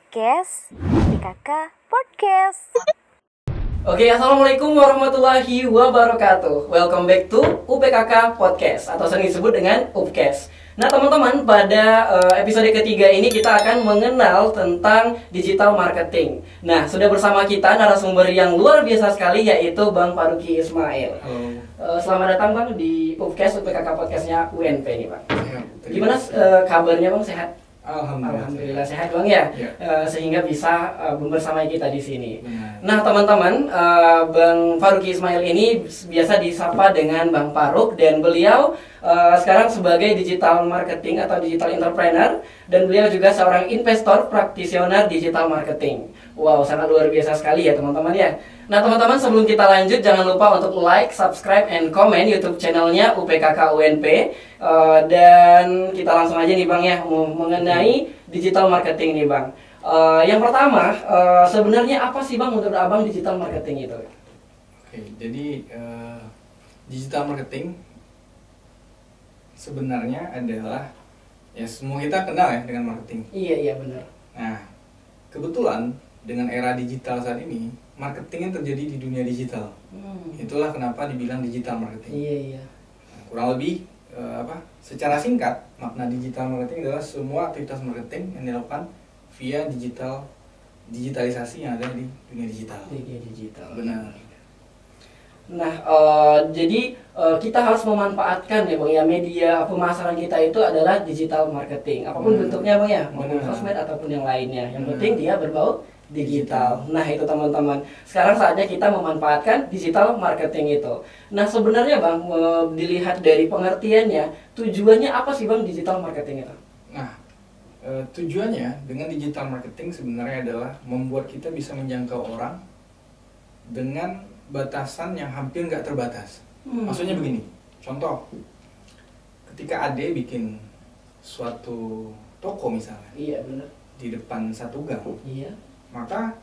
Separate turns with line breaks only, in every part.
Podcast PKK Podcast.
Oke, assalamualaikum warahmatullahi wabarakatuh. Welcome back to UPKK Podcast atau sering disebut dengan UPCast. Nah teman-teman, pada episode ketiga ini kita akan mengenal tentang digital marketing. Nah, sudah bersama kita narasumber yang luar biasa sekali, yaitu Bang Faruqi Ismail. Selamat datang Bang di UPCast, UPKK Podcastnya UNP nih Bang. Gimana kabarnya Bang, sehat? Alhamdulillah sehat Bang ya, sehingga bisa bersama kita di sini. Nah teman-teman, Bang Faruqi Ismail ini biasa disapa dengan Bang Faruk, dan beliau sekarang sebagai digital marketing atau digital entrepreneur, dan beliau juga seorang investor praktisioner digital marketing. Wow, sangat luar biasa sekali ya teman-teman ya. Nah teman-teman, sebelum kita lanjut jangan lupa untuk like, subscribe, and comment YouTube channelnya UPKK UNP. Dan kita langsung aja nih Bang ya, mengenai digital marketing nih Bang. Yang pertama, sebenarnya apa sih Bang menurut Abang digital marketing itu?
Oke, jadi digital marketing sebenarnya adalah, ya semua kita kenal ya dengan marketing.
Iya benar.
Nah, kebetulan dengan era digital saat ini, marketing yang terjadi di dunia digital. Itulah kenapa dibilang digital marketing.
Iya.
Nah, kurang lebih secara singkat, makna digital marketing adalah semua aktivitas marketing yang dilakukan via digitalisasi yang ada di dunia digital. Benar.
Nah, jadi kita harus memanfaatkan ya Bang ya, media pemasaran kita itu adalah digital marketing. Apapun bentuknya Bang ya, mau sosmed ataupun yang lainnya. Yang penting dia berbau digital. Nah itu teman-teman, sekarang saatnya kita memanfaatkan digital marketing itu. Nah sebenarnya Bang, dilihat dari pengertiannya, tujuannya apa sih Bang digital marketing itu?
Nah, tujuannya dengan digital marketing sebenarnya adalah membuat kita bisa menjangkau orang dengan batasan yang hampir nggak terbatas. Maksudnya begini, contoh, ketika Ade bikin suatu toko misalnya,
iya benar, di
depan satu gang,
iya,
maka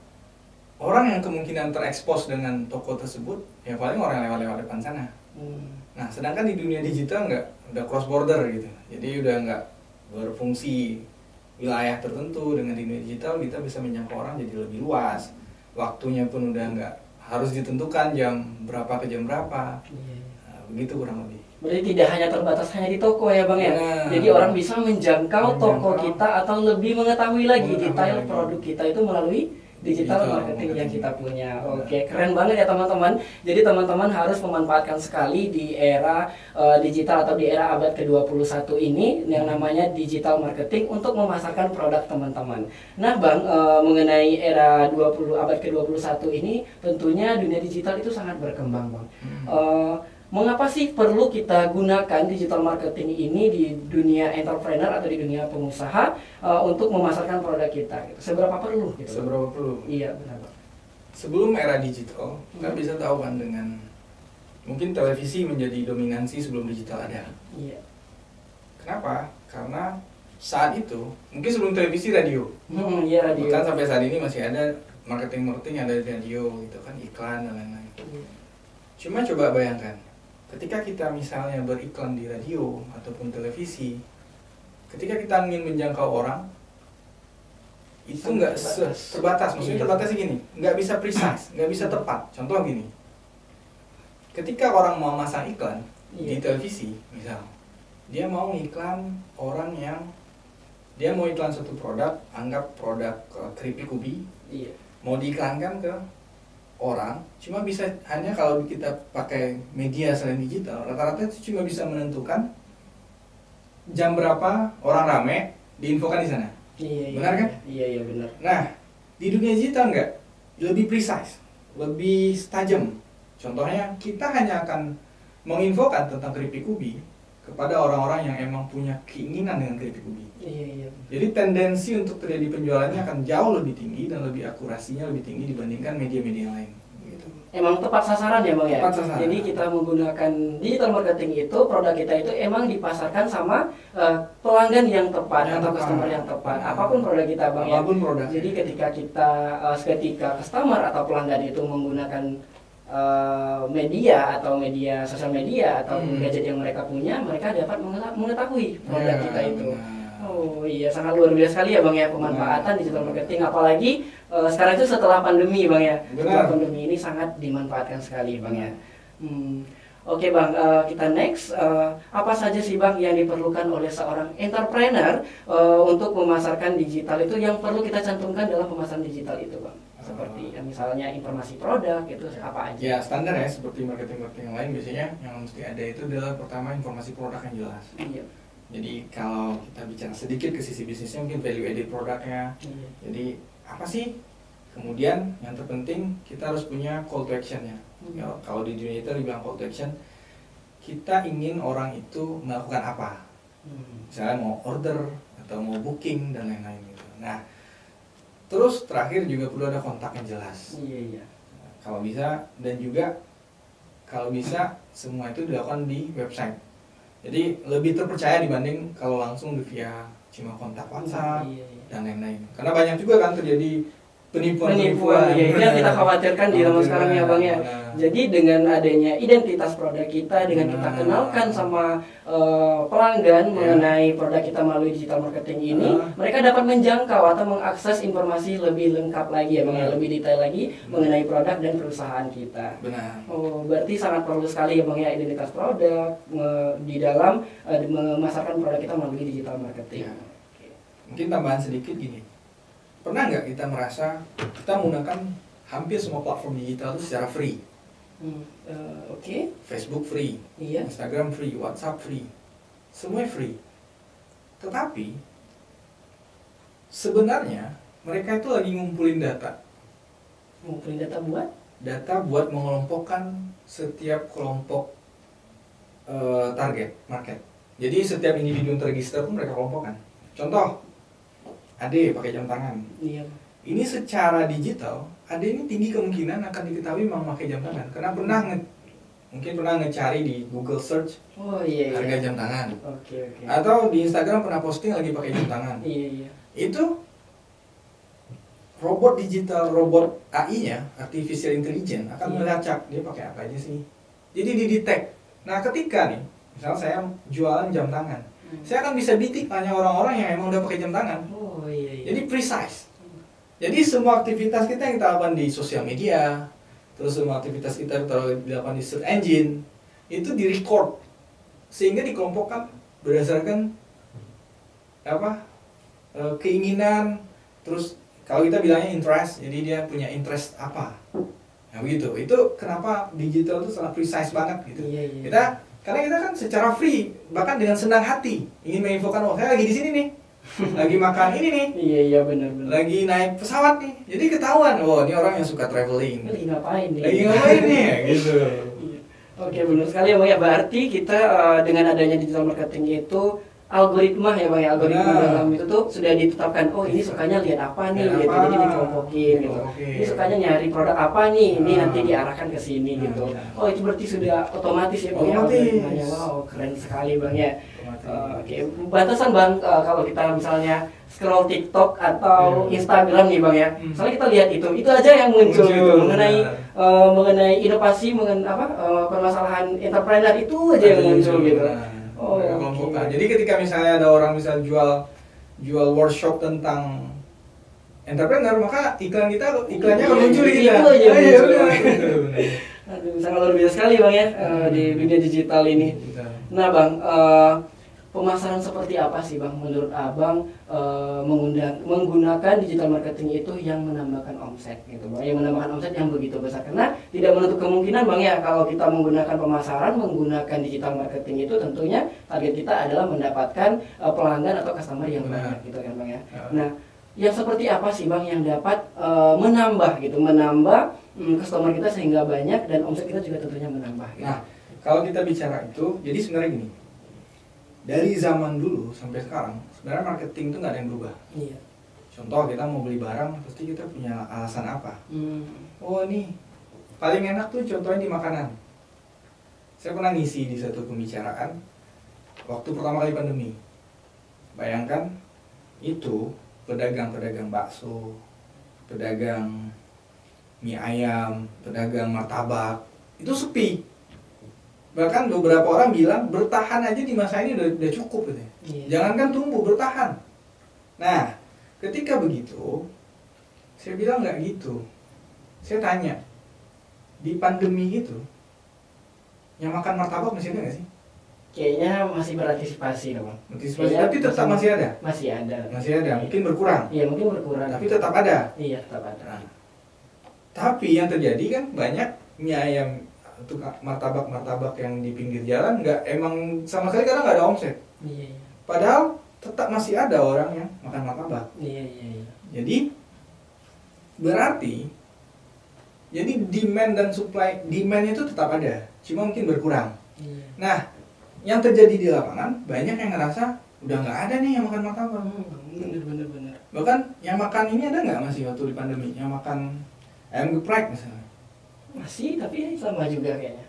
orang yang kemungkinan terekspos dengan toko tersebut ya paling orang yang lewat-lewat depan sana. Nah, sedangkan di dunia digital udah cross border gitu, jadi udah nggak berfungsi wilayah tertentu. Dengan dunia digital kita bisa menjangkau orang jadi lebih luas, waktunya pun udah nggak harus ditentukan jam berapa ke jam berapa. Nah, begitu kurang lebih.
Berarti tidak hanya terbatas hanya di toko ya Bang ya. Jadi orang bisa menjangkau toko kita atau lebih mengetahui lagi detail produk kita itu melalui digital marketing yang kita punya. Oke, keren banget ya teman-teman. Jadi teman-teman harus memanfaatkan sekali di era digital atau di era abad ke-21 ini yang namanya digital marketing untuk memasarkan produk teman-teman. Nah Bang, mengenai era abad ke-21 ini tentunya dunia digital itu sangat berkembang Bang. Mengapa sih perlu kita gunakan digital marketing ini di dunia entrepreneur atau di dunia pengusaha untuk memasarkan produk kita? Gitu. Seberapa perlu? Gitu.
Seberapa perlu?
Iya benar Pak.
Sebelum era digital, kita bisa tahu kan dengan mungkin televisi menjadi dominansi sebelum digital ada.
Iya.
Kenapa? Karena saat itu mungkin sebelum televisi radio.
Iya radio.
Bahkan sampai saat ini masih ada marketing ada di radio gitu kan, iklan dan lain-lain. Cuma coba bayangkan, ketika kita misalnya beriklan di radio ataupun televisi, ketika kita ingin menjangkau orang, itu nggak terbatas. Maksudnya terbatasnya gini, nggak bisa precise, nggak bisa tepat. Contoh gini, ketika orang mau masang iklan di televisi, misal, dia mau iklan orang yang, dia mau iklan suatu produk, anggap produk keripik ubi, mau diiklankan ke orang, cuma bisa hanya kalau kita pakai media selain digital, rata-rata itu cuma bisa menentukan jam berapa orang rame diinfokan di sana. Benar kan?
Iya benar.
Nah, di dunia digital enggak, lebih precise, lebih tajam. Contohnya, kita hanya akan menginfokan tentang keripik ubi kepada orang-orang yang emang punya keinginan dengan keripik ubi.
Iya.
Jadi tendensi untuk terjadi penjualannya akan jauh lebih tinggi dan lebih akurasinya lebih tinggi dibandingkan media-media lain. Gitu.
Emang tepat sasaran ya Bang ya?
Tepat sasaran.
Jadi kita menggunakan digital marketing itu, produk kita itu emang dipasarkan sama pelanggan yang tepat atau customer yang tepat. Apapun produk kita Bang ya?
Apapun produk.
Jadi ketika customer atau pelanggan itu menggunakan media atau media sosial media atau gadget yang mereka punya, mereka dapat mengetahui produk kita itu. Oh iya, sangat luar biasa sekali ya Bang ya pemanfaatan digital marketing, apalagi sekarang itu setelah pandemi Bang ya. Setelah pandemi ini sangat dimanfaatkan sekali Bang ya. Oke Bang, kita next. Apa saja sih Bang yang diperlukan oleh seorang entrepreneur untuk memasarkan digital itu, yang perlu kita cantumkan dalam pemasaran digital itu Bang? Seperti misalnya informasi produk itu apa aja?
Ya standar ya, seperti marketing yang lain biasanya yang mesti ada itu adalah pertama informasi produk yang jelas.
Iya.
Jadi kalau kita bicara sedikit ke sisi bisnisnya, mungkin value added produknya.
Iya.
Jadi apa sih? Kemudian yang terpenting kita harus punya call to action-nya. Ya, kalau di dunia itu dibilang call to action, kita ingin orang itu melakukan apa? Misalnya mau order atau mau booking dan lain-lain gitu. Nah, terus terakhir juga perlu ada kontak yang jelas.
Iya.
Kalau bisa, dan juga kalau bisa semua itu dilakukan di website. Jadi lebih terpercaya dibanding kalau langsung via cuma kontak WhatsApp dan lain-lain. Karena banyak juga kan terjadi penipuan.
Ya, ini yang kita khawatirkan di zaman sekarang ya Bang ya. Jadi dengan adanya identitas produk kita, dengan kita kenalkan sama pelanggan mengenai produk kita melalui digital marketing ini, mereka dapat menjangkau atau mengakses informasi lebih lengkap lagi ya Bang ya, lebih detail lagi mengenai produk dan perusahaan kita.
Benar.
Oh, berarti sangat perlu sekali ya Bang ya identitas produk di dalam memasarkan produk kita melalui digital marketing.
Ya. Mungkin tambahan sedikit gini. Pernah nggak kita merasa kita menggunakan hampir semua platform digital itu secara free?
Oke.
Facebook free,
Iya.
Instagram free, WhatsApp free, semua free. Tetapi sebenarnya mereka itu lagi ngumpulin data.
Ngumpulin data buat?
Data buat mengelompokkan setiap kelompok target market. Jadi setiap individu yang terregister pun mereka kelompokkan. Contoh, Ade pakai jam tangan.
Iya.
Ini secara digital, Ade ini tinggi kemungkinan akan diketahui memang pakai jam tangan. Karena mungkin pernah ngecari di Google Search harga jam tangan.
Oke.
Atau di Instagram pernah posting lagi pakai jam tangan.
Iya.
Itu robot digital, robot AI-nya, artificial intelligence, akan melacak dia pakai apa aja sih. Jadi didetect. Nah ketika nih, misalnya saya jualan jam tangan, saya akan bisa detik hanya orang-orang yang emang udah pakai jam tangan. Jadi precise. Jadi semua aktivitas kita yang kita lakukan di sosial media, terus semua aktivitas kita dilakukan di search engine, itu direcord sehingga dikelompokkan berdasarkan keinginan. Terus kalau kita bilangnya interest, jadi dia punya interest apa. Nah begitu. Itu kenapa digital itu sangat precise banget gitu. Karena kita kan secara free, bahkan dengan senang hati ingin menginfokan, oh saya lagi di sini nih, lagi makan ini nih,
iya benar.
lagi naik pesawat nih, jadi ketahuan, oh ini orang yang suka traveling,
lagi ngapain
nih, gitu.
Oke, benar sekali ya Bang ya. Berarti kita dengan adanya digital marketing itu algoritma ya Bang ya, algoritma dalam itu tuh sudah ditetapkan, oh ini sukanya lihat apa nih gitu, jadi dikelompokin gitu. Ini sukanya nyari produk apa nih, ini nanti diarahkan ke sini gitu. Oh itu berarti sudah otomatis ya Bang ya algoritmanya. Wow, keren sekali Bang ya. Oke, batasan Bang kalau kita misalnya scroll TikTok atau Instagram nih Bang ya, misalnya kita lihat itu aja yang muncul gitu mengenai inovasi, permasalahan entrepreneur itu aja yang muncul gitu.
Jadi ketika misalnya ada orang jual workshop tentang entrepreneur, maka iklannya akan muncul di kita.
Aduh, sangat luar biasa sekali Bang ya di dunia digital ini. Nah Bang, pemasaran seperti apa sih Bang menurut Abang menggunakan digital marketing itu yang menambahkan omset gitu Bang, yang menambahkan omset yang begitu besar? Karena tidak menutup kemungkinan Bang ya, kalau kita menggunakan pemasaran, menggunakan digital marketing itu tentunya target kita adalah mendapatkan pelanggan atau customer yang banyak gitu kan Bang ya. Nah, yang seperti apa sih Bang yang dapat menambah customer kita sehingga banyak dan omset kita juga tentunya menambah gitu.
Nah, kalau kita bicara itu, jadi sebenarnya gini, dari zaman dulu sampai sekarang, sebenarnya marketing itu nggak ada yang berubah.
Iya.
Contoh kita mau beli barang, pasti kita punya alasan apa? Oh ini paling enak tuh contohnya di makanan. Saya pernah ngisi di satu pembicaraan waktu pertama kali pandemi. Bayangkan itu pedagang-pedagang bakso, pedagang mie ayam, pedagang martabak, itu sepi. Bahkan beberapa orang bilang bertahan aja di masa ini udah cukup gitu.
Iya.
Jangankan tumbuh, bertahan. Nah, ketika begitu, saya bilang nggak gitu. Saya tanya, di pandemi itu, yang makan martabak masih ada nggak sih?
Kayaknya masih berantisipasi dong.
Antisipasi,
Kayaknya
tapi tetap masih ada.
Masih ada.
Masih ada, mungkin berkurang.
Iya, mungkin berkurang.
Tapi tetap ada.
Iya, tetap ada.
Nah, tapi yang terjadi kan banyak mie ayam tukang martabak yang di pinggir jalan emang sama sekali karena nggak ada omset.
Iya, iya.
Padahal tetap masih ada orang yang makan martabak.
Iya, iya, iya.
Jadi berarti jadi demand dan supply, demand itu tetap ada, cuma mungkin berkurang.
Iya.
Nah, yang terjadi di lapangan banyak yang ngerasa udah nggak ada nih yang makan martabak.
Bener.
Bahkan yang makan ini ada nggak masih waktu di pandemi? Yang makan ayam geprek misalnya.
Masih, tapi sama juga kayaknya.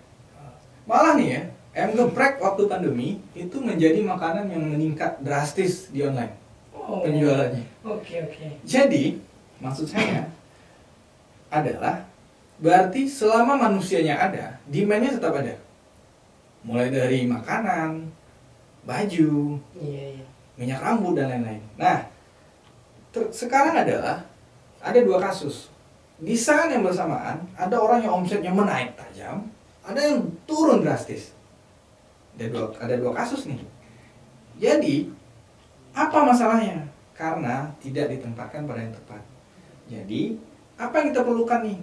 Malah nih ya, ayam geprek waktu pandemi itu menjadi makanan yang meningkat drastis di online
Oh.
penjualannya.
Oke.
Jadi, maksud saya adalah berarti selama manusianya ada, demand-nya tetap ada. Mulai dari makanan, baju,
Iya.
minyak rambut dan lain-lain. Nah, sekarang adalah ada dua kasus. Di saat yang bersamaan ada orang yang omsetnya menaik tajam, ada yang turun drastis. Ada dua kasus nih. Jadi apa masalahnya? Karena tidak ditempatkan pada yang tepat. Jadi apa yang kita perlukan nih?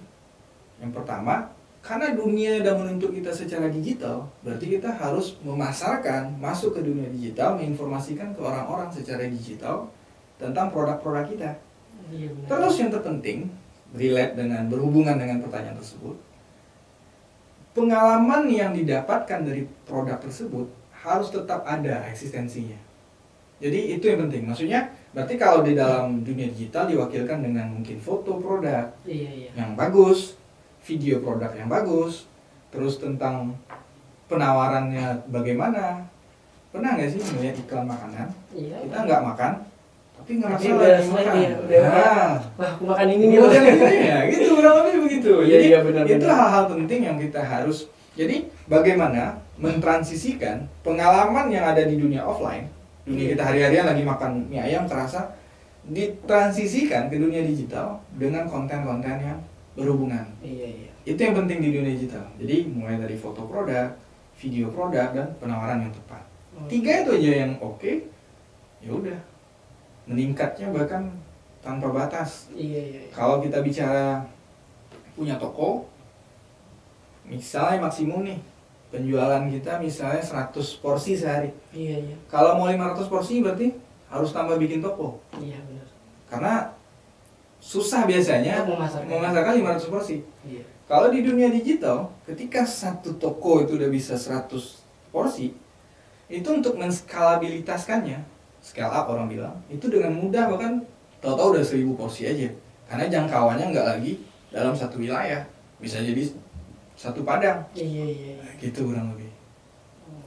Yang pertama, karena dunia sudah menuntut kita secara digital, berarti kita harus memasarkan, masuk ke dunia digital, menginformasikan ke orang-orang secara digital tentang produk-produk kita.
Iya, benar.
Terus yang terpenting, berhubungan dengan pertanyaan tersebut, pengalaman yang didapatkan dari produk tersebut harus tetap ada eksistensinya. Jadi itu yang penting. Maksudnya, berarti kalau di dalam dunia digital diwakilkan dengan mungkin foto produk
Iya.
yang bagus, video produk yang bagus, terus tentang penawarannya bagaimana. Pernah nggak sih melihat iklan makanan?
Iya.
Kita nggak makan, tapi nggak
Tapi
masalah
udah
dimakan.
selesai, udah
Nah,
Wah, aku makan ini nih.
Kemudian ini ya, gitu kurang lebih begitu.
Iya,
Jadi
iya, benar,
itu
benar.
hal-hal penting yang kita harus. Jadi bagaimana mentransisikan pengalaman yang ada di dunia offline, dunia
Iya.
kita hari-harian lagi makan mie ayam terasa, ditransisikan ke dunia digital dengan konten-konten yang berhubungan.
Iya.
Itu yang penting di dunia digital. Jadi mulai dari foto produk, video produk, dan penawaran yang tepat. Tiga itu aja yang oke, ya udah meningkatnya bahkan tanpa batas.
Iya.
Kalau kita bicara punya toko, misalnya maksimum nih penjualan kita misalnya 100 porsi sehari.
Iya.
Kalau mau 500 porsi berarti harus tambah bikin toko.
Iya, benar.
Karena susah biasanya
Untuk memasarkan.
memasarkan 500 porsi.
Iya.
Kalau di dunia digital, ketika satu toko itu udah bisa 100 porsi, itu untuk menskalabilitaskannya, scale up orang bilang, itu dengan mudah bahkan tahu-tahu udah 1000 porsi aja. Karena jangkauannya nggak lagi dalam satu wilayah, bisa jadi satu padang.
Iya.
Nah, gitu kurang lebih.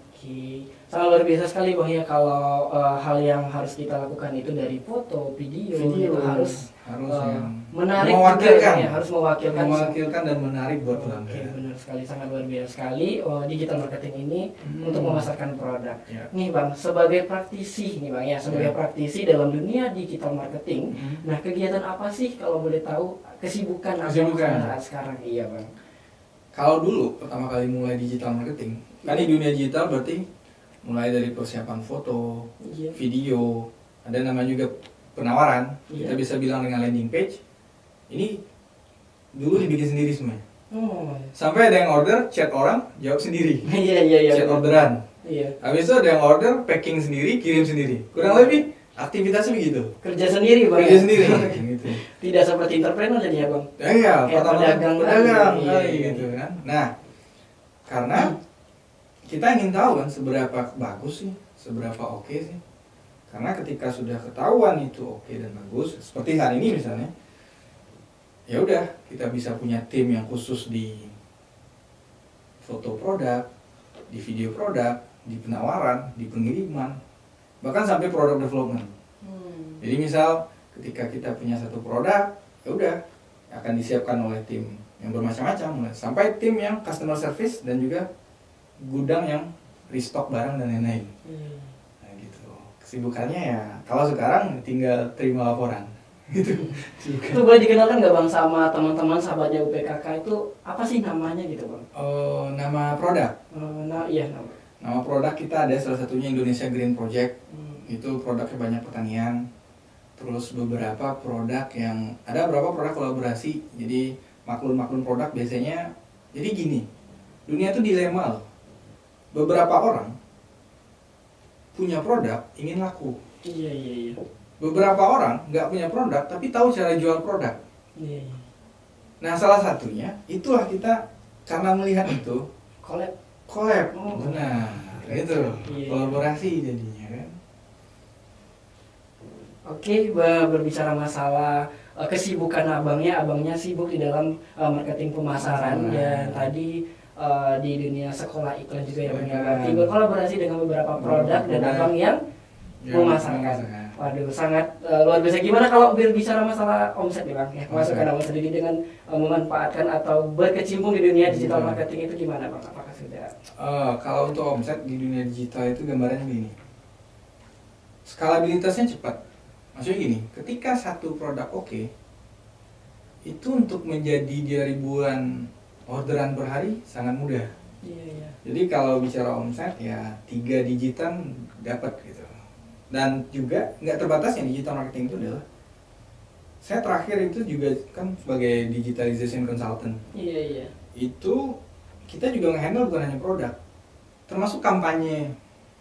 Oke, sangat luar biasa sekali Bang ya kalau hal yang harus kita lakukan itu dari foto, video itu harus
yang
menarik
mewakilkan,
juga, ya, harus mewakilkan
dan menarik buat
Oke,
pelanggan.
benar sekali, sangat luar biasa sekali digital marketing ini untuk memasarkan produk.
Ya.
Nih Bang, sebagai praktisi nih Bang ya, sebagai praktisi dalam dunia digital marketing, nah kegiatan apa sih kalau boleh tahu kesibukan Abang saat sekarang? Iya Bang.
Kalau dulu pertama kali mulai digital marketing, kan di dunia digital berarti mulai dari persiapan foto,
Iya.
video, ada namanya juga penawaran.
Iya.
Kita bisa bilang dengan landing page. Ini dulu dibikin sendiri semuanya.
Oh.
Sampai ada yang order, chat orang, jawab sendiri.
Iya.
Chat orderan.
Iya.
Habis itu ada yang order, packing sendiri, kirim sendiri. Kurang lebih aktivitasnya begitu.
Kerja sendiri Bang.
Kerja
ya?
sendiri. Gitu.
Tidak seperti entrepreneur jadi ya Bang.
Iya,
Kayak pedagang
pedagang
lagi.
kali
Iya.
gitu kan. Nah, karena kita ingin tahu kan seberapa bagus sih, seberapa oke sih. Karena ketika sudah ketahuan itu oke dan bagus, seperti hari ini misalnya, ya udah kita bisa punya tim yang khusus di foto produk, di video produk, di penawaran, di pengiriman, bahkan sampai produk development. Jadi misal ketika kita punya satu produk, ya udah akan disiapkan oleh tim yang bermacam-macam, sampai tim yang customer service dan juga gudang yang restock barang dan lain-lain. Nah gitu. Kesibukannya ya kalau sekarang tinggal terima laporan gitu.
Itu boleh dikenalkan nggak Bang sama teman-teman sahabatnya UPKK itu apa sih namanya gitu Bang?
Oh, nama produk.
Iya nama.
Nama produk kita ada salah satunya Indonesia Green Project. Itu produknya banyak pertanian. Terus beberapa produk yang ada beberapa produk kolaborasi. Jadi maklun produk biasanya. Jadi gini, dunia itu dilema loh. Beberapa orang punya produk ingin laku.
Iya.
Beberapa orang nggak punya produk tapi tahu cara jual produk.
Iya.
Nah salah satunya itulah kita karena melihat itu
Collab.
Nah itu
Iya.
kolaborasi jadinya kan.
Oke, berbicara masalah kesibukan abangnya sibuk di dalam marketing pemasaran dan tadi di dunia sekolah iklan juga ya Bang ya. Berarti berkolaborasi dengan beberapa produk dan abang yang memasarkan. Waduh, sangat luar biasa. Gimana kalau berbicara masalah omset nih Bang? Ya, masukkan omset sendiri dengan memanfaatkan atau berkecimpung di dunia digital marketing itu gimana Bang? Apakah sudah?
Kalau untuk omset di dunia digital itu gambarannya begini. Skalabilitasnya cepat. Maksudnya gini, ketika satu produk oke, itu untuk menjadi dia ribuan orderan per hari sangat mudah.
Iya.
Jadi kalau bicara omset ya 3 digitan dapat gitu. Dan juga nggak terbatas yang digital marketing itu adalah saya terakhir itu juga kan sebagai digitalization consultant.
Iya.
Itu kita juga nge-handle bukan hanya produk, termasuk kampanye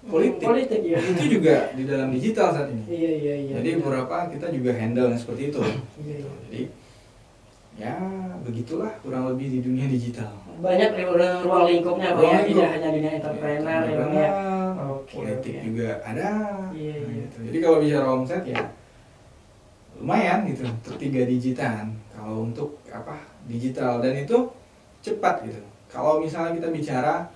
politik
ya.
itu juga di dalam digital saat ini.
Iya.
Jadi beberapa kita juga handle yang seperti itu.
Iya.
Jadi ya begitulah kurang lebih di dunia digital.
Banyak ruang lingkupnya Bang ya,
Ruang
tidak
lingkup.
hanya dunia entrepreneur ya Bang ya.
Politik
Oke.
juga ada.
Iya.
Gitu. Jadi kalau bicara omset ya lumayan gitu untuk 3 digitan kalau untuk digital dan itu cepat gitu. Kalau misalnya kita bicara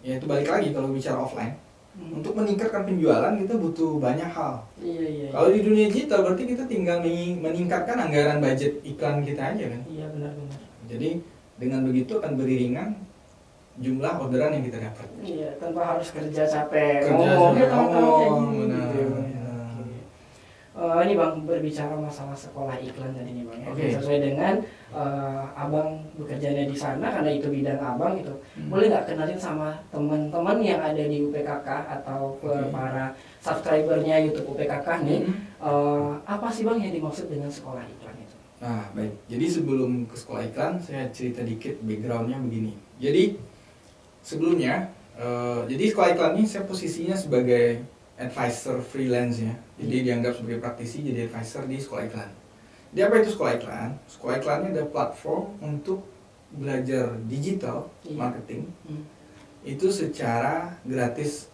ya itu balik lagi kalau bicara offline untuk meningkatkan penjualan kita butuh banyak hal.
Iya.
Kalau di dunia digital berarti kita tinggal meningkatkan anggaran budget iklan kita aja kan.
Iya benar.
Jadi dengan begitu akan beriringan jumlah orderan yang kita dapat.
Iya, tanpa harus kerja capek.
Kerja
Ngomongnya
capek,
tahu-tahu kayak gini
benar.
gitu ya, Bang. Ini Bang berbicara masalah sekolah iklan tadi nih Bang. Ya.
Oke.
Sesuai dengan Abang bekerjanya di sana karena itu bidang Abang gitu. Boleh nggak kenalin sama teman-teman yang ada di UPKK atau para subscribernya YouTube UPKK nih, apa sih Bang yang dimaksud dengan sekolah iklan itu?
Nah, baik. Jadi sebelum ke sekolah iklan, saya cerita dikit backgroundnya begini. Jadi sebelumnya, jadi sekolah iklan ini saya posisinya sebagai advisor freelance ya. Jadi dianggap sebagai praktisi jadi advisor di sekolah iklan. Jadi apa itu sekolah iklan? Sekolah iklannya ada platform untuk belajar digital marketing. Itu secara gratis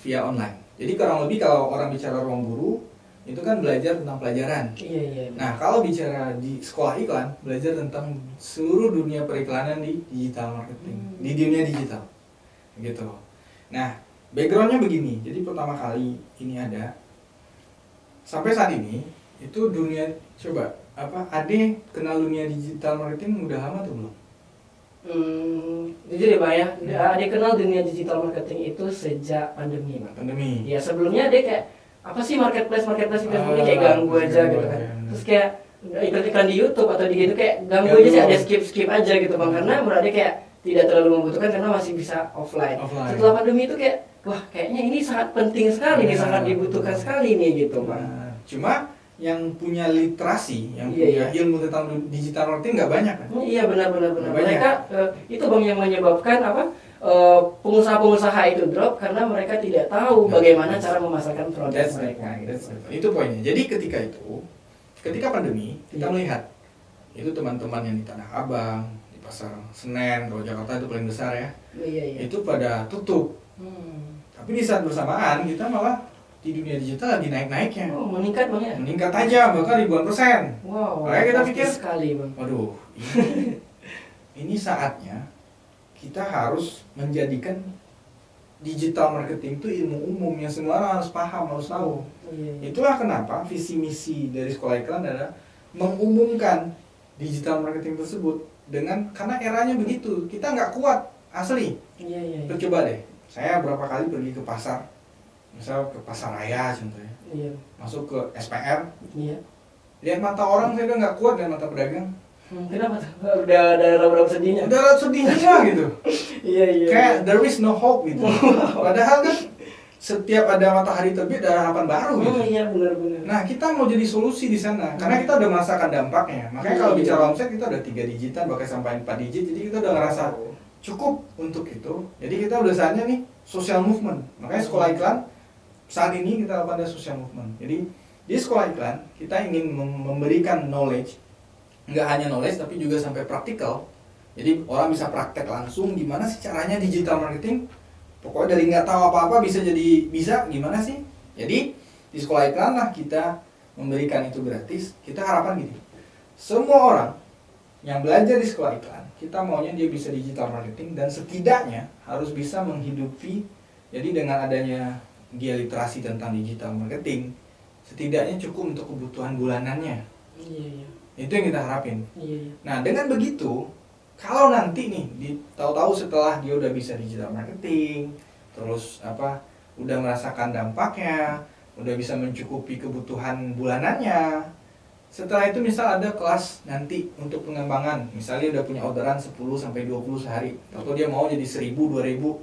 via online. Jadi kurang lebih kalau orang bicara ruang guru itu kan belajar tentang pelajaran.
Iya.
Nah, kalau bicara di sekolah iklan, belajar tentang seluruh dunia periklanan di digital marketing, di dunia digital, gitu. Nah, backgroundnya begini. Jadi pertama kali ini ada, sampai saat ini itu dunia Ade kenal dunia digital marketing udah lama tuh belum?
Jujur ya Bang ya, Ade kenal dunia digital marketing itu sejak pandemi Bang.
Pandemi.
Ya sebelumnya Ade kayak apa sih marketplace ini kayak ganggu aja gitu kan. Terus kayak iklan di YouTube atau di gitu kayak ganggu aja sih, ada skip aja gitu Bang, karena menurut Ade kayak tidak terlalu membutuhkan karena masih bisa offline. Setelah pandemi itu kayak wah kayaknya ini sangat penting sekali nih, sangat dibutuhkan sekali nih gitu Bang.
Cuma yang punya literasi, yang punya ilmu tentang digital marketing nggak banyak kan?
Iya benar. Mereka itu Bang yang menyebabkan pengusaha-pengusaha itu drop karena mereka tidak tahu bagaimana cara memasarkan produk mereka.
Itu poinnya. Jadi ketika pandemi kita melihat itu teman-teman yang di Tanah Abang, di Pasar Senen, kalau Jakarta itu paling besar ya, itu pada tutup. Tapi di saat bersamaan kita malah di dunia digital lagi naik-naiknya.
Meningkat Bang ya?
Meningkat aja, bahkan ribuan persen.
Wow,
makanya kita pikir
sekali Bang.
Waduh, ini saatnya kita harus menjadikan digital marketing itu ilmu umum yang semua orang harus paham, harus tahu. Itulah kenapa visi misi dari sekolah iklan adalah mengumumkan digital marketing tersebut karena eranya begitu. Kita nggak kuat Asli.
Iya, iya.
Lu coba deh. Saya berapa kali pergi ke pasar. Misal ke pasar raya contohnya.
Iya.
Masuk ke SPR.
Iya.
Lihat mata orang saya udah nggak kuat dengan mata pedagang.
Kenapa tuh? Udah ada raba-raba sedihnya.
Udah sedihnya gitu.
Iya, iya.
Kayak there is no hope gitu. Padahal kan setiap ada matahari terbit ada harapan baru gitu.
Iya, benar-benar.
Nah, kita mau jadi solusi di sana karena kita udah merasakan dampaknya. Makanya kalau bicara omset kita udah 3 digitan bahkan sampai 4 digit. Jadi kita udah ngerasa cukup untuk itu. Jadi kita udah saatnya nih social movement. Makanya sekolah iklan saat ini kita lakukan ada social movement. Jadi di sekolah iklan kita ingin memberikan knowledge, nggak hanya knowledge tapi juga sampai praktikal. Jadi orang bisa praktek langsung gimana sih caranya digital marketing. Pokoknya dari nggak tahu apa-apa bisa jadi bisa, gimana sih? Jadi di sekolah iklan lah kita memberikan itu gratis. Kita harapan gini, semua orang yang belajar di sekolah iklan, kita maunya dia bisa digital marketing dan setidaknya harus bisa menghidupi. Jadi dengan adanya dia literasi tentang digital marketing, setidaknya cukup untuk kebutuhan bulanannya.
Iya, iya.
Itu yang kita harapin.
Iya, iya.
Nah dengan begitu, kalau nanti nih tahu-tahu setelah dia udah bisa digital marketing, terus udah merasakan dampaknya, udah bisa mencukupi kebutuhan bulanannya. Setelah itu misal ada kelas nanti untuk pengembangan, misalnya udah punya orderan 10 sampai 20 sehari, atau dia mau jadi 1000, 2000,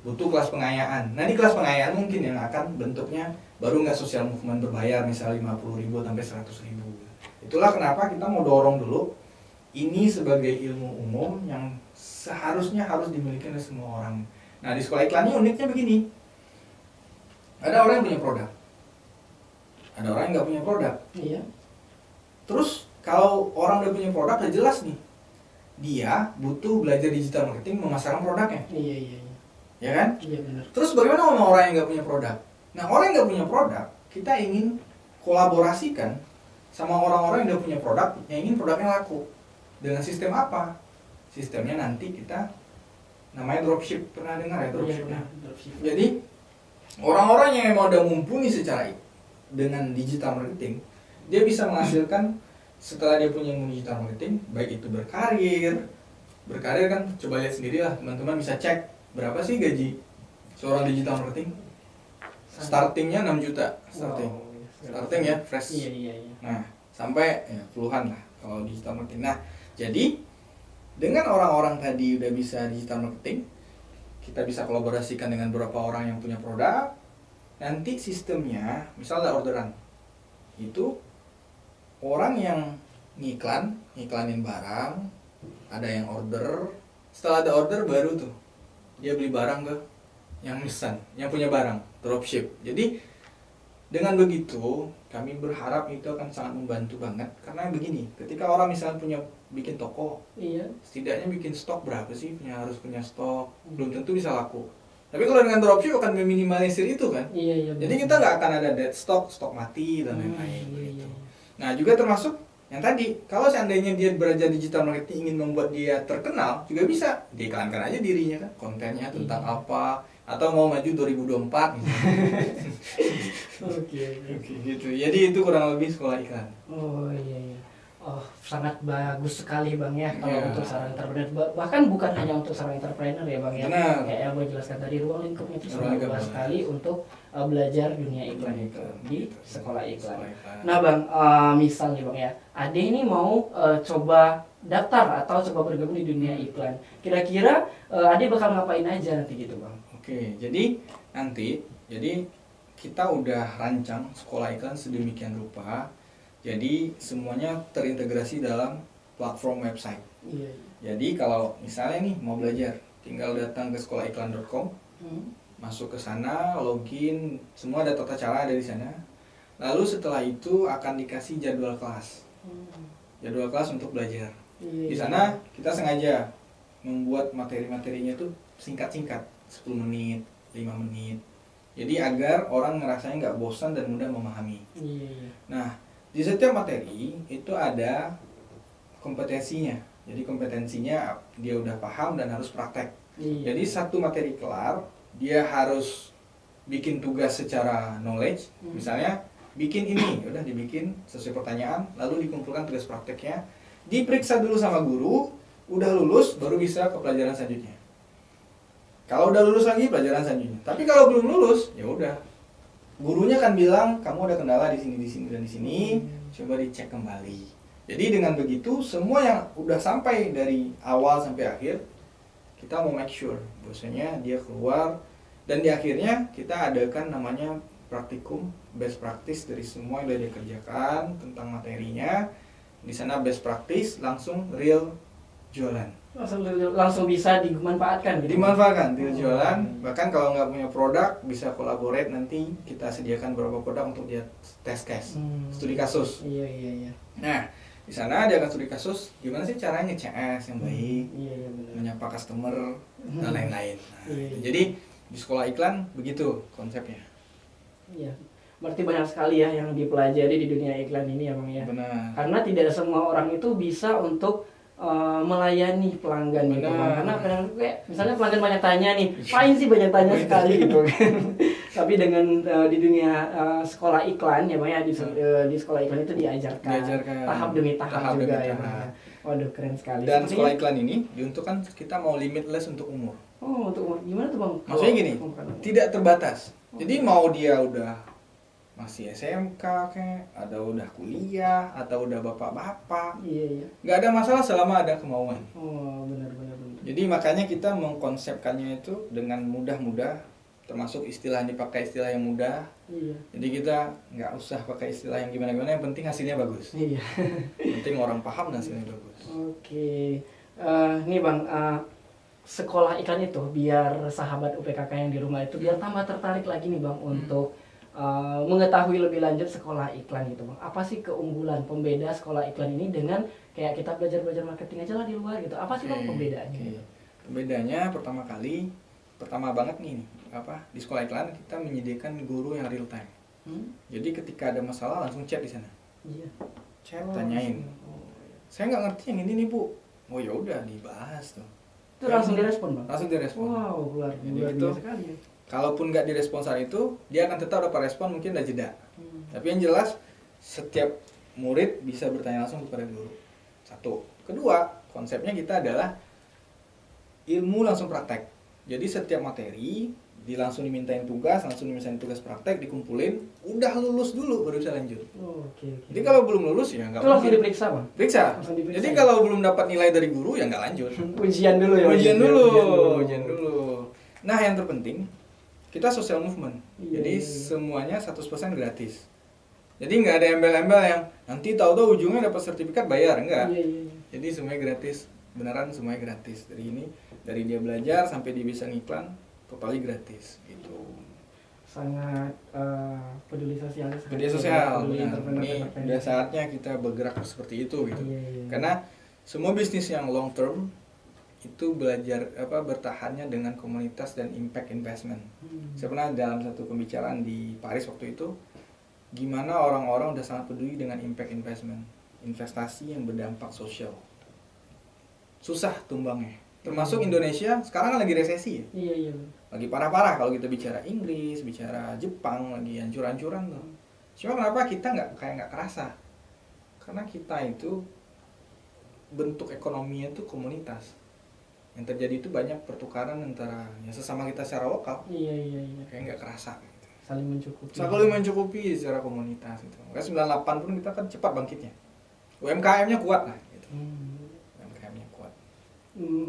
butuh kelas pengayaan. Nah di kelas pengayaan mungkin yang akan bentuknya baru nggak social movement berbayar, misalnya 50.000 sampai 100.000. Itulah kenapa kita mau dorong dulu ini sebagai ilmu umum yang seharusnya harus dimiliki oleh semua orang. Nah di sekolah iklannya uniknya begini, ada orang yang punya produk, ada orang yang nggak punya produk.
Iya.
Terus kalau orang udah punya produk udah jelas nih, dia butuh belajar digital marketing memasarkan produknya.
Iya, iya, iya.
Ya kan?
Iya, benar.
Terus bagaimana sama orang yang nggak punya produk? Nah orang yang nggak punya produk, kita ingin kolaborasikan sama orang-orang yang udah punya produk, yang ingin produknya laku. Dengan sistem apa? Sistemnya nanti kita namanya dropship. Pernah dengar ya dropship?
Iya, dropship.
Jadi orang-orang yang emang udah mumpuni secara dengan digital marketing, dia bisa menghasilkan setelah dia punya ilmu digital marketing, baik itu berkarir kan, coba lihat sendiri lah teman-teman bisa cek berapa sih gaji seorang digital marketing. Startingnya 6 juta starting ya fresh.
Iya, iya, iya.
Nah sampai ya, puluhan lah kalau digital marketing. Nah jadi dengan orang-orang tadi udah bisa digital marketing, kita bisa kolaborasikan dengan beberapa orang yang punya produk. Nanti sistemnya misalnya ada orderan, itu orang yang ngiklanin barang, ada yang order, setelah ada order baru tuh dia beli barang ke yang pesan, yang punya barang, dropship. Jadi dengan begitu kami berharap itu akan sangat membantu banget, karena begini, ketika orang misalnya bikin toko,
Iya.
setidaknya bikin stok berapa sih, harus punya stok, belum tentu bisa laku. Tapi kalau dengan dropship akan meminimalisir itu kan.
Iya, iya.
Jadi kita nggak akan ada dead stock, stok mati dan lain-lain.
Iya, iya.
Nah juga termasuk yang tadi, kalau seandainya dia belajar digital marketing ingin membuat dia terkenal, juga bisa diiklankan aja dirinya kan, kontennya tentang apa, atau mau maju 2024 gitu.
Oke,
Gitu. Jadi itu kurang lebih sekolah iklan.
Oh iya, iya. Oh sangat bagus sekali Bang ya kalau
Iya.
untuk seorang entrepreneur. Bahkan bukan hanya untuk seorang entrepreneur ya Bang ya.
Benar.
Kayak yang gue jelaskan tadi, ruang lingkupnya itu
Ruang
sangat
lingkup,
luas
benar.
sekali untuk belajar dunia iklan itu
Iklan,
di
gitu.
sekolah iklan.
Sekolah iklan.
Nah Bang, misal nih Bang ya, Ade ini mau coba daftar atau coba bergabung di dunia iklan. Kira-kira Ade bakal ngapain aja nanti gitu Bang?
Oke, jadi kita udah rancang sekolah iklan sedemikian rupa. Jadi semuanya terintegrasi dalam platform website.
Iya.
Jadi kalau misalnya nih mau belajar, tinggal datang ke sekolahiklan.com,
Hmm.
masuk ke sana, login, semua ada tata cara ada di sana. Lalu setelah itu akan dikasih jadwal kelas. Jadwal kelas untuk belajar.
Iya.
Di sana kita sengaja membuat materi-materinya tuh singkat-singkat, 10 menit, 5 menit. Jadi agar orang ngerasanya nggak bosan dan mudah memahami.
Iya, iya.
Nah, di setiap materi itu ada kompetensinya. Jadi kompetensinya dia udah paham dan harus praktek.
Iya.
Jadi satu materi kelar, dia harus bikin tugas secara knowledge. Misalnya bikin ini, udah dibikin sesuai pertanyaan, lalu dikumpulkan tugas prakteknya, diperiksa dulu sama guru, udah lulus baru bisa ke pelajaran selanjutnya. Kalau udah lulus lagi pelajaran selanjutnya. Tapi kalau belum lulus, ya udah. Gurunya kan bilang kamu ada kendala di sini dan di sini, coba dicek kembali. Jadi dengan begitu semua yang udah sampai dari awal sampai akhir kita mau make sure bahwasanya dia keluar, dan di akhirnya kita adakan namanya praktikum best practice dari semua yang udah dikerjakan tentang materinya. Di sana best practice langsung real jualan.
Langsung bisa dimanfaatkan gitu.
Dimanfaatkan, real jualan. Bahkan kalau nggak punya produk bisa collaborate, nanti kita sediakan beberapa produk untuk dia test case, studi kasus.
Iya.
Nah, di sana dia akan studi kasus gimana sih caranya CS yang baik,
Iya benar.
menyapa customer dan lain-lain. Nah,
Iya.
jadi di sekolah iklan begitu konsepnya.
Iya. Berarti banyak sekali ya yang dipelajari di dunia iklan ini ya Bang ya.
Benar.
Karena tidak semua orang itu bisa untuk melayani pelanggan gitu Bang.
Benar.
Karena kadang kayak misalnya pelanggan banyak tanya nih, paling sih banyak tanya sekali gitu kan. Tapi dengan di dunia sekolah iklan ya Bang ya, di sekolah iklan itu diajarkan tahap demi tahap juga ya Bang ya. Waduh keren sekali.
Dan
Sepertinya-
sekolah iklan ini diuntukkan kita mau limitless untuk umur.
Oh, untuk umur gimana tuh Bang?
Maksudnya gini,
Kalau-
tidak terbatas. Jadi mau dia udah masih SMK kayak, ada udah kuliah atau udah bapak-bapak,
Iya.
nggak ada masalah selama ada kemauan.
Oh, benar.
Jadi makanya kita mengkonsepkannya itu dengan mudah-mudah, termasuk istilah yang dipakai istilah yang mudah.
Iya.
Jadi kita nggak usah pakai istilah yang gimana-gimana, yang penting hasilnya bagus.
Iya.
Yang penting orang paham dan hasilnya bagus.
Oke. Nih Bang, sekolah iklan itu biar sahabat UPKK yang di rumah itu biar tambah tertarik lagi nih Bang untuk mengetahui lebih lanjut sekolah iklan gitu Bang. Apa sih keunggulan pembeda sekolah iklan ini dengan kayak kita belajar marketing aja lah di luar gitu. Apa sih Bang pembedaannya?
Oke. Pembedanya pertama banget nih di sekolah iklan kita menyediakan guru yang real time. Jadi ketika ada masalah langsung chat di sana.
Iya.
Chat, tanyain. Saya nggak ngerti yang ini nih Bu. Oh ya udah dibahas tuh.
Itu langsung direspon Bang.
Langsung direspon.
Wow, luar
Jadi
biasa
gitu.
sekali ya.
Kalaupun nggak direspon saat itu, dia akan tetap dapat respon, mungkin ada jeda. Tapi yang jelas setiap murid bisa bertanya langsung kepada guru. Satu. Kedua, konsepnya kita adalah ilmu langsung praktek. Jadi setiap materi langsung dimintain tugas praktek, dikumpulin, udah lulus dulu baru bisa lanjut.
Oke.
Jadi kalau belum lulus ya nggak
itu langsung
mungkin.
diperiksa Bang.
Periksa.
Langsung diperiksa,
Jadi
ya?
kalau belum dapat nilai dari guru ya nggak lanjut.
Ujian dulu ya.
Ujian dulu. Nah yang terpenting kita social movement.
Iya,
Jadi
iya.
semuanya 100% gratis. Jadi nggak ada embel-embel yang nanti tahu-tahu ujungnya dapat sertifikat bayar, enggak.
Iya.
Jadi semuanya gratis, beneran semuanya gratis. Dari dia belajar sampai dia bisa ngiklan, totally gratis gitu.
Sangat peduli sosial.
Media sosial,
Peduli
benar. Ini
entrepreneur.
udah saatnya kita bergerak seperti itu gitu.
Iya.
Karena semua bisnis yang long term itu belajar bertahannya dengan komunitas dan impact investment. Saya pernah dalam satu pembicaraan di Paris waktu itu, gimana orang-orang udah sangat peduli dengan impact investment, investasi yang berdampak sosial. Susah tumbangnya. Termasuk Indonesia sekarang kan lagi resesi ya.
Iya.
Lagi parah-parah kalau kita bicara Inggris, bicara Jepang lagi hancur-hancuran tuh. Cuma kenapa kita nggak kerasa? Karena kita itu bentuk ekonominya itu komunitas. Yang terjadi itu banyak pertukaran antara sesama kita secara lokal.
Iya.
Kayak nggak kerasa gitu.
Saling mencukupi.
Saling mencukupi secara komunitas gitu. Makanya 98 pun kita kan cepat bangkitnya. UMKM-nya kuat lah gitu. UMKM-nya kuat.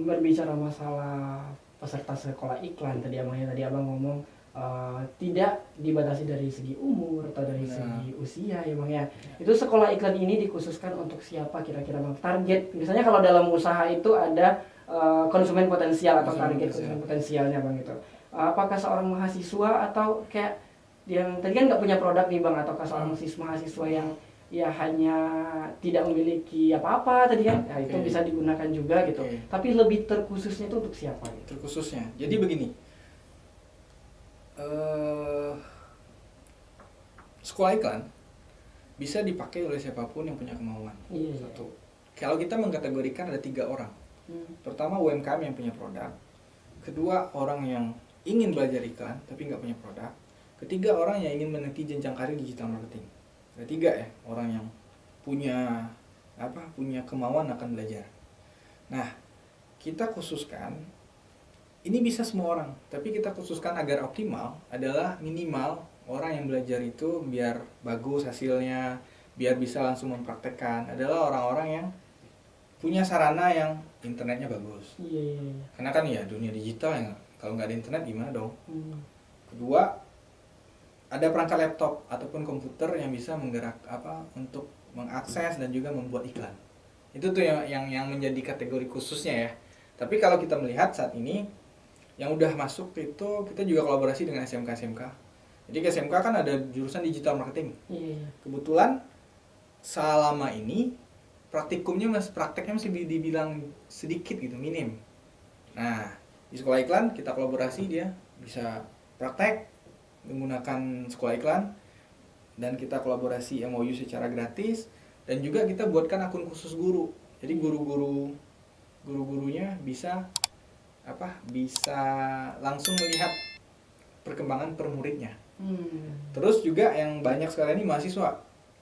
Berbicara masalah peserta sekolah iklan tadi abang ngomong tidak dibatasi dari segi umur atau dari segi usia ya Bang ya. Itu sekolah iklan ini dikhususkan untuk siapa kira-kira Bang? Target misalnya kalau dalam usaha itu ada konsumen potensial atau target konsumen potensialnya Bang itu. Apakah seorang mahasiswa atau kayak yang tadi kan nggak punya produk nih Bang, ataukah seorang mahasiswa yang ya hanya tidak memiliki apa-apa tadi kan, ya, itu bisa digunakan juga gitu. Tapi lebih terkhususnya itu untuk siapa? Gitu?
Terkhususnya. Jadi begini, sekolah iklan bisa dipakai oleh siapapun yang punya kemauan.
Iya.
Satu. Kalau kita mengkategorikan ada 3 orang. Pertama UMKM yang punya produk. Kedua orang yang ingin belajar iklan tapi nggak punya produk. Ketiga orang yang ingin meniti jenjang karir digital marketing. Ada 3 ya orang yang punya kemauan akan belajar. Nah kita khususkan ini bisa semua orang, tapi kita khususkan agar optimal adalah minimal orang yang belajar itu biar bagus hasilnya, biar bisa langsung mempraktekkan adalah orang-orang yang punya sarana yang internetnya bagus.
Iya.
Karena kan ya dunia digital ya, kalau nggak ada internet gimana dong? Kedua, ada perangkat laptop ataupun komputer yang bisa menggerak untuk mengakses dan juga membuat iklan. Itu tuh yang menjadi kategori khususnya ya. Tapi kalau kita melihat saat ini yang udah masuk itu kita juga kolaborasi dengan SMK. Jadi ke SMK kan ada jurusan digital marketing.
Iya.
Kebetulan selama ini prakteknya masih dibilang sedikit gitu, minim. Nah, di sekolah iklan kita kolaborasi, dia bisa praktek menggunakan sekolah iklan dan kita kolaborasi MOU secara gratis dan juga kita buatkan akun khusus guru. Jadi guru-gurunya bisa langsung melihat perkembangan per muridnya. Terus juga yang banyak sekali ini mahasiswa.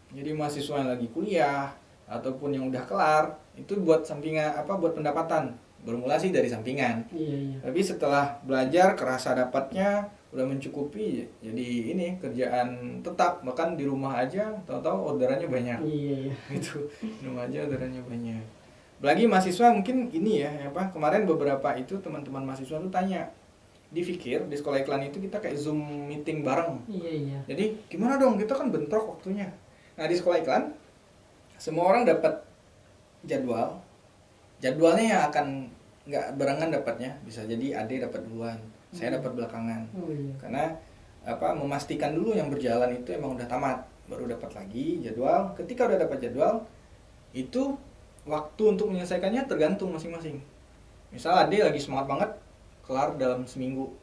Jadi mahasiswa yang lagi kuliah ataupun yang udah kelar itu buat sampingan buat pendapatan. Bermula sih dari sampingan.
Iya.
Tapi setelah belajar kerasa dapatnya udah mencukupi, jadi ini kerjaan tetap, bahkan di rumah aja tahu-tahu orderannya banyak.
Iya.
Gitu. Di rumah aja orderannya banyak. Apalagi mahasiswa mungkin ini ya, kemarin beberapa itu teman-teman mahasiswa tuh tanya, dipikir di sekolah iklan itu kita kayak Zoom meeting bareng.
Iya.
Jadi gimana dong, kita kan bentrok waktunya. Nah di sekolah iklan semua orang dapat jadwalnya yang akan nggak barengan dapatnya, bisa jadi Ade dapat duluan, saya dapat belakangan. Karena memastikan dulu yang berjalan itu emang udah tamat, baru dapat lagi jadwal. Ketika udah dapat jadwal itu waktu untuk menyelesaikannya tergantung masing-masing. Misal Ade lagi semangat banget kelar dalam seminggu,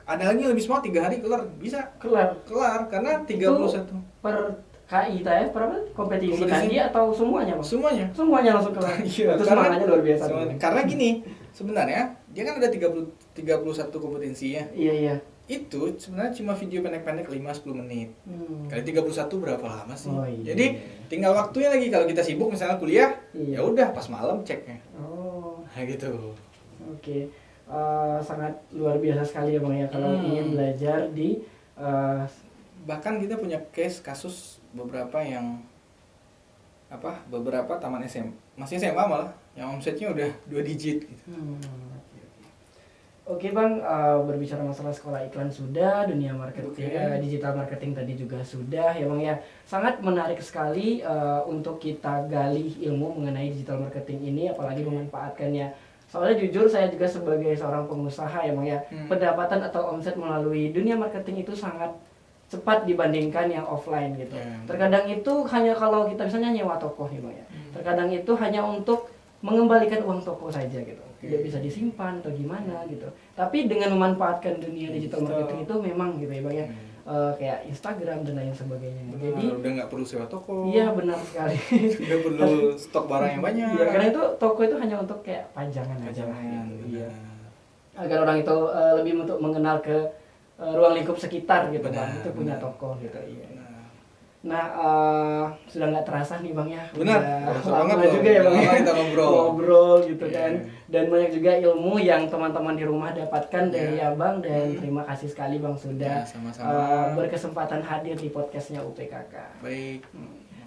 ada lagi lebih semangat 3 hari kelar, bisa kelar karena 31
per KI TF berapa? Kompetisi tadi atau semuanya, Bang? Semuanya langsung kelar.
Iya,
itu semangatnya luar biasa.
Karena gini, sebenarnya dia kan ada 31 kompetensi ya.
Iya.
Itu sebenarnya cuma video pendek-pendek 5-10 menit. Kali 31 berapa lama sih?
Oh, iya.
Jadi tinggal waktunya lagi, kalau kita sibuk misalnya kuliah, ya udah pas malam ceknya. Nah gitu.
Oke. Sangat luar biasa sekali ya Bang ya kalau ingin belajar di
bahkan kita punya kasus beberapa yang beberapa taman masih SMA malah yang omsetnya udah 2 digit gitu.
Oke Bang, berbicara masalah sekolah iklan sudah, dunia marketing, digital marketing tadi juga sudah ya Bang ya. Sangat menarik sekali untuk kita gali ilmu mengenai digital marketing ini, apalagi memanfaatkannya. Soalnya jujur saya juga sebagai seorang pengusaha ya Bang ya, pendapatan atau omset melalui dunia marketing itu sangat cepat dibandingkan yang offline gitu. Terkadang itu hanya kalau kita misalnya nyewa toko nih Bang ya. Terkadang itu hanya untuk mengembalikan uang toko saja gitu. Tidak bisa disimpan atau gimana gitu. Tapi dengan memanfaatkan dunia digital marketing itu memang gitu ya Bang ya. Kayak Instagram dan lain sebagainya. Jadi
udah nggak perlu sewa toko.
Iya benar sekali.
Udah perlu stok barang yang banyak.
Iya, karena itu toko itu hanya untuk kayak pajangan aja lah gitu. Iya. Agar orang itu lebih untuk mengenal ke ruang lingkup sekitar gitu Bang. Itu punya toko gitu. Iya. Nah, sudah nggak terasa nih Bang ya.
Benar.
Lama juga ya Bang ya.
Kita
ngobrol gitu kan. Dan banyak juga ilmu yang teman-teman di rumah dapatkan dari Abang dan terima kasih sekali Bang sudah berkesempatan hadir di podcastnya UPKK.
Baik.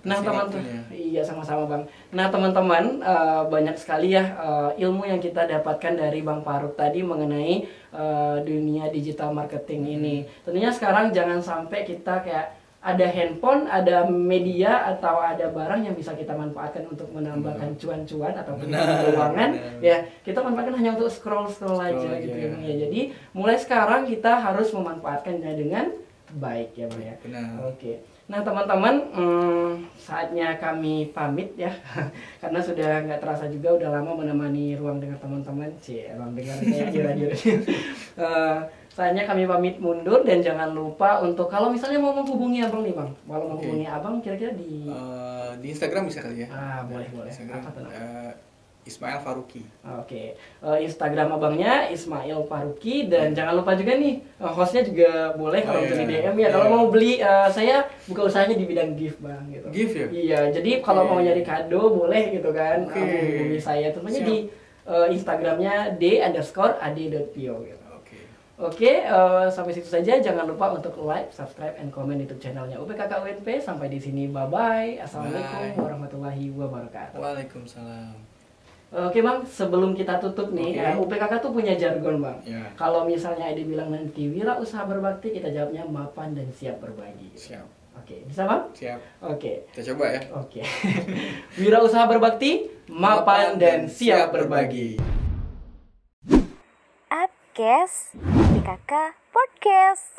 Nah teman-teman, iya sama-sama Bang. Nah teman-teman, banyak sekali ya ilmu yang kita dapatkan dari Bang Faruk tadi mengenai dunia digital marketing ini. Tentunya sekarang jangan sampai kita kayak ada handphone, ada media atau ada barang yang bisa kita manfaatkan untuk menambahkan cuan-cuan atau keuangan. Ya kita manfaatkan hanya untuk scroll aja gitu ya Bang ya. Jadi mulai sekarang kita harus memanfaatkannya dengan baik ya Bang ya. Oke. Nah teman-teman, saatnya kami pamit ya, karena sudah nggak terasa juga udah lama menemani ruang dengar teman-teman, ruang dengar kayak di radio. Saatnya kami pamit mundur dan jangan lupa untuk kalau misalnya mau menghubungi Abang nih Bang, kalau menghubungi Abang kira-kira di
Instagram bisa kali ya?
Boleh.
Instagram,
apa tuh?
Ismail Faruqi.
Oke. Instagram Abangnya Ismail Faruqi dan jangan lupa juga nih hostnya juga boleh kalau di DM ya. Kalau mau beli saya buka usahanya di bidang gift Bang gitu.
Gift ya?
Iya, jadi kalau mau nyari kado boleh gitu kan. Hubungi saya tentunya di Instagramnya d_ad.pio gitu. Oke, sampai situ saja. Jangan lupa untuk like, subscribe, and comment YouTube channelnya UPKK UNP. Sampai di sini, bye-bye. Assalamualaikum warahmatullahi wabarakatuh.
Waalaikumsalam.
Oke bang, sebelum kita tutup nih, UPKK tuh punya jargon bang. Kalau misalnya Ade bilang nanti wira usaha berbakti, kita jawabnya mapan dan siap berbagi.
Siap.
Oke, bisa bang?
Siap.
Oke.
Kita coba ya.
Oke. Wira usaha berbakti, mapan dan siap berbagi.
Upcast, UPKK Podcast.